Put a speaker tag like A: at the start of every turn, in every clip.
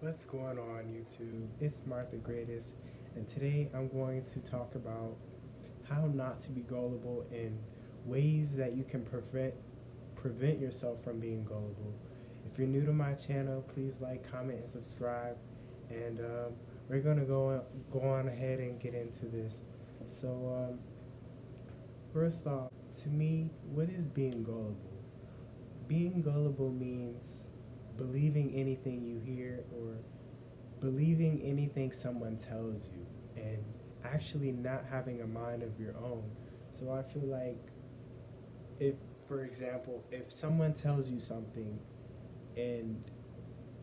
A: What's going on, YouTube? It's Martha Greatest, and today I'm going to talk about how not to be gullible and ways that you can prevent yourself from being gullible. If you're new to my channel, please like, comment, and subscribe. And we're gonna go on ahead and get into this. So first off, to me, what is being gullible? Being gullible means believing anything you hear or believing anything someone tells you and actually not having a mind of your own. So I feel like if, for example, if someone tells you something and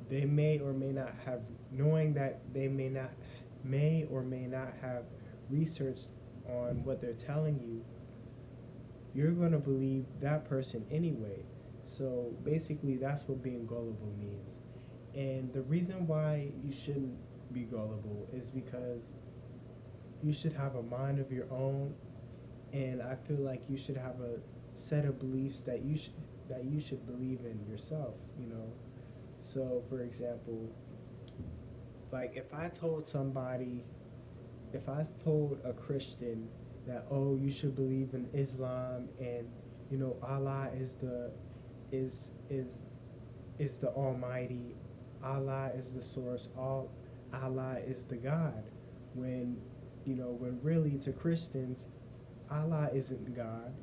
A: they may or may not have, knowing that they may or may not have researched on what they're telling you, you're going to believe that person anyway. So basically, that's what being gullible means. And the reason why you shouldn't be gullible is because you should have a mind of your own, and I feel like you should have a set of beliefs that you should believe in yourself. So for example, like if I told a Christian that, oh, you should believe in Islam, and Allah is the Almighty, Allah is the source, Allah is the God, when when really to Christians, Allah isn't God,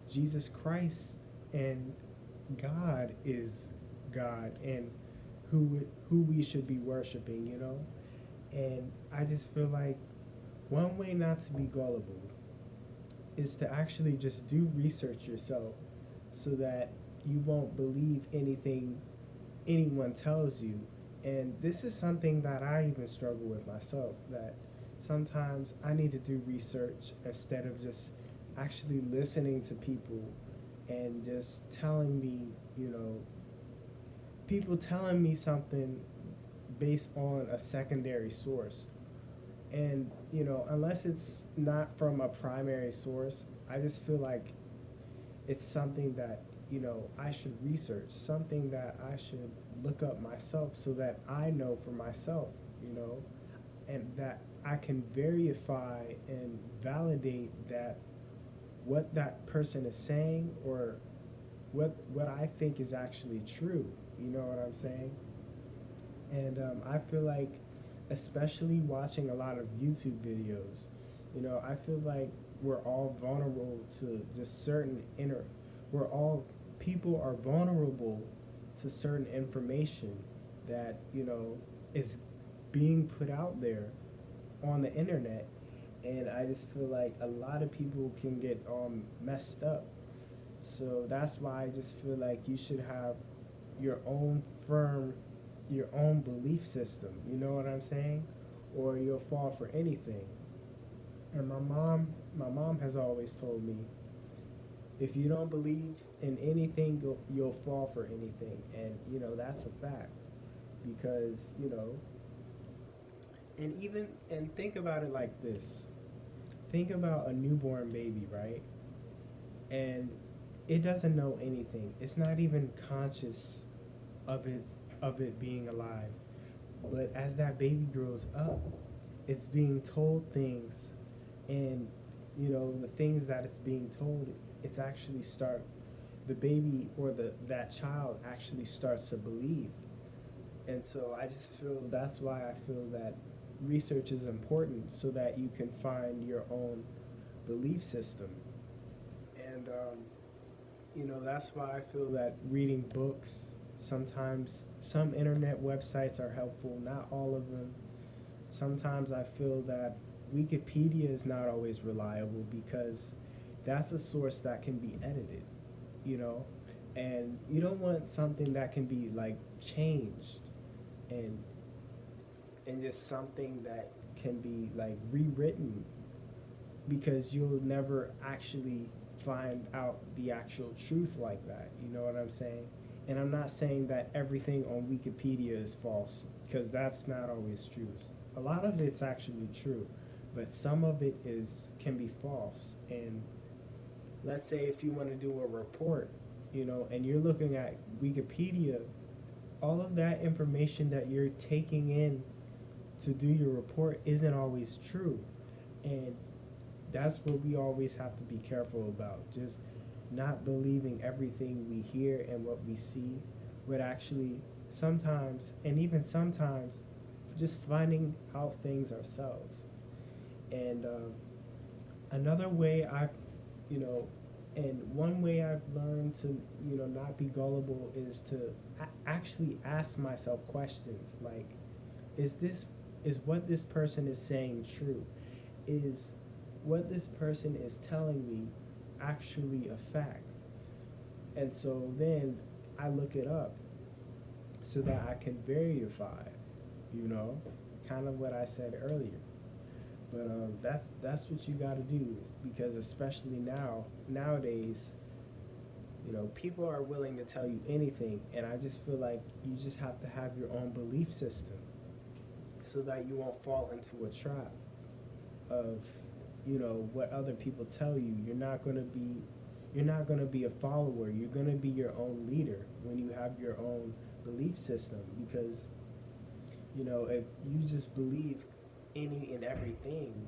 A: Jesus Christ and God is God, and who we should be worshiping. And I just feel like one way not to be gullible is to actually just do research yourself so that you won't believe anything anyone tells you. And this is something that I even struggle with myself, that sometimes I need to do research instead of just actually listening to people and just telling me, people telling me something based on a secondary source. And unless it's not from a primary source, I just feel like it's something that I should research, something that I should look up myself so that I know for myself, and that I can verify and validate that what that person is saying, or what I think is actually true. You know what I'm saying? And I feel like, especially watching a lot of YouTube videos, I feel like we're all vulnerable to just certain we're all, people are vulnerable to certain information that, is being put out there on the internet. And I just feel like a lot of people can get messed up. So that's why I just feel like you should have your own your own belief system. You know what I'm saying? Or you'll fall for anything. And my mom has always told me, if you don't believe in anything, you'll fall for anything. And that's a fact, because and think about it like this. Think about a newborn baby, right? And it doesn't know anything. It's not even conscious of it being alive. But as that baby grows up, it's being told things, and the things that it's being told, it's actually the baby, or that child actually starts to believe. And so I just feel that's why I feel that research is important, so that you can find your own belief system. And that's why I feel that reading books, sometimes some internet websites are helpful, not all of them. Sometimes I feel that Wikipedia is not always reliable, because that's a source that can be edited, you know, and you don't want something that can be like changed, and just something that can be like rewritten, because you'll never actually find out the actual truth like that. You know what I'm saying? And I'm not saying that everything on Wikipedia is false, because that's not always true. A lot of it's actually true, but some of it can be false. And let's say if you want to do a report, and you're looking at Wikipedia, all of that information that you're taking in to do your report isn't always true. And that's what we always have to be careful about. Just not believing everything we hear and what we see, but actually sometimes, and even sometimes, just finding out things ourselves. And another way you know, and one way I've learned to, not be gullible is to actually ask myself questions like, is what this person is saying true? Is what this person is telling me actually a fact? And so then I look it up so that I can verify, you know, kind of what I said earlier. But that's what you got to do, because especially nowadays, people are willing to tell you anything, and I just feel like you just have to have your own belief system so that you won't fall into a trap of, what other people tell you. You're not going to be a follower. You're going to be your own leader when you have your own belief system, because if you just believe any and everything,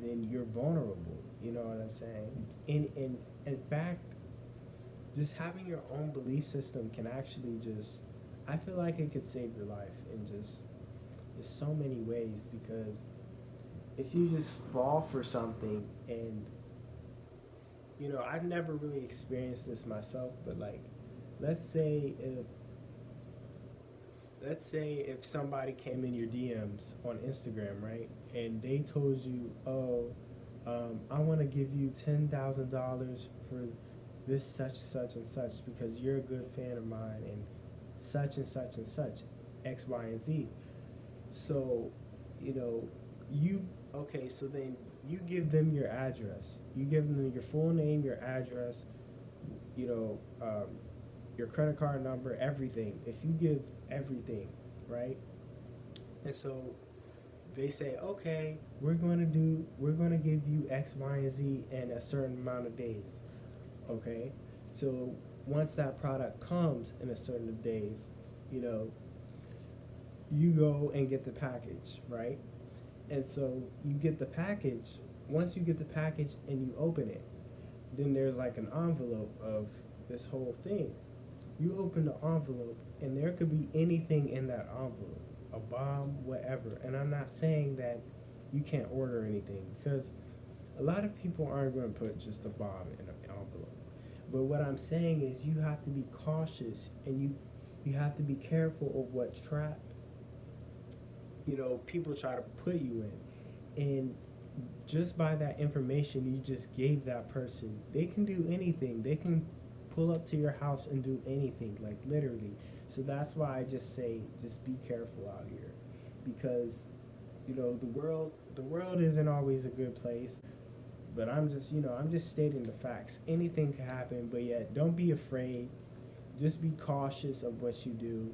A: then you're vulnerable. You know what I'm saying? In fact, just having your own belief system can actually I feel like it could save your life in just so many ways, because if you just fall for something and, I've never really experienced this myself, but like, let's say if somebody came in your DMs on Instagram, right, and they told you, oh, I want to give you $10,000 for this such and such because you're a good fan of mine, and such and such, X, Y, and Z. So, so then you give them your address. You give them your full name, your address, your credit card number, everything. If you give everything, right? And so they say, okay, we're going to give you X, Y, and Z in a certain amount of days. Okay? So once that product comes in a certain days, you go and get the package, right? And so you get the package. Once you get the package and you open it, then there's like an envelope of this whole thing. You open the envelope, and there could be anything in that envelope, a bomb, whatever. And I'm not saying that you can't order anything, because a lot of people aren't going to put just a bomb in an envelope. But what I'm saying is you have to be cautious, and you have to be careful of what trap, people try to put you in. And just by that information you just gave that person, they can do anything. They can pull up to your house and do anything, like literally. So that's why I just say, just be careful out here, because the world isn't always a good place. But I'm just stating the facts. Anything can happen, but yet don't be afraid. Just be cautious of what you do,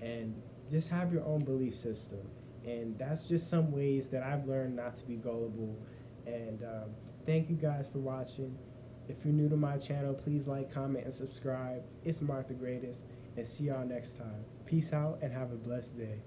A: and just have your own belief system. And that's just some ways that I've learned not to be gullible. And thank you guys for watching. If you're new to my channel, please like, comment, and subscribe. It's Mark the Greatest, and see y'all next time. Peace out and have a blessed day.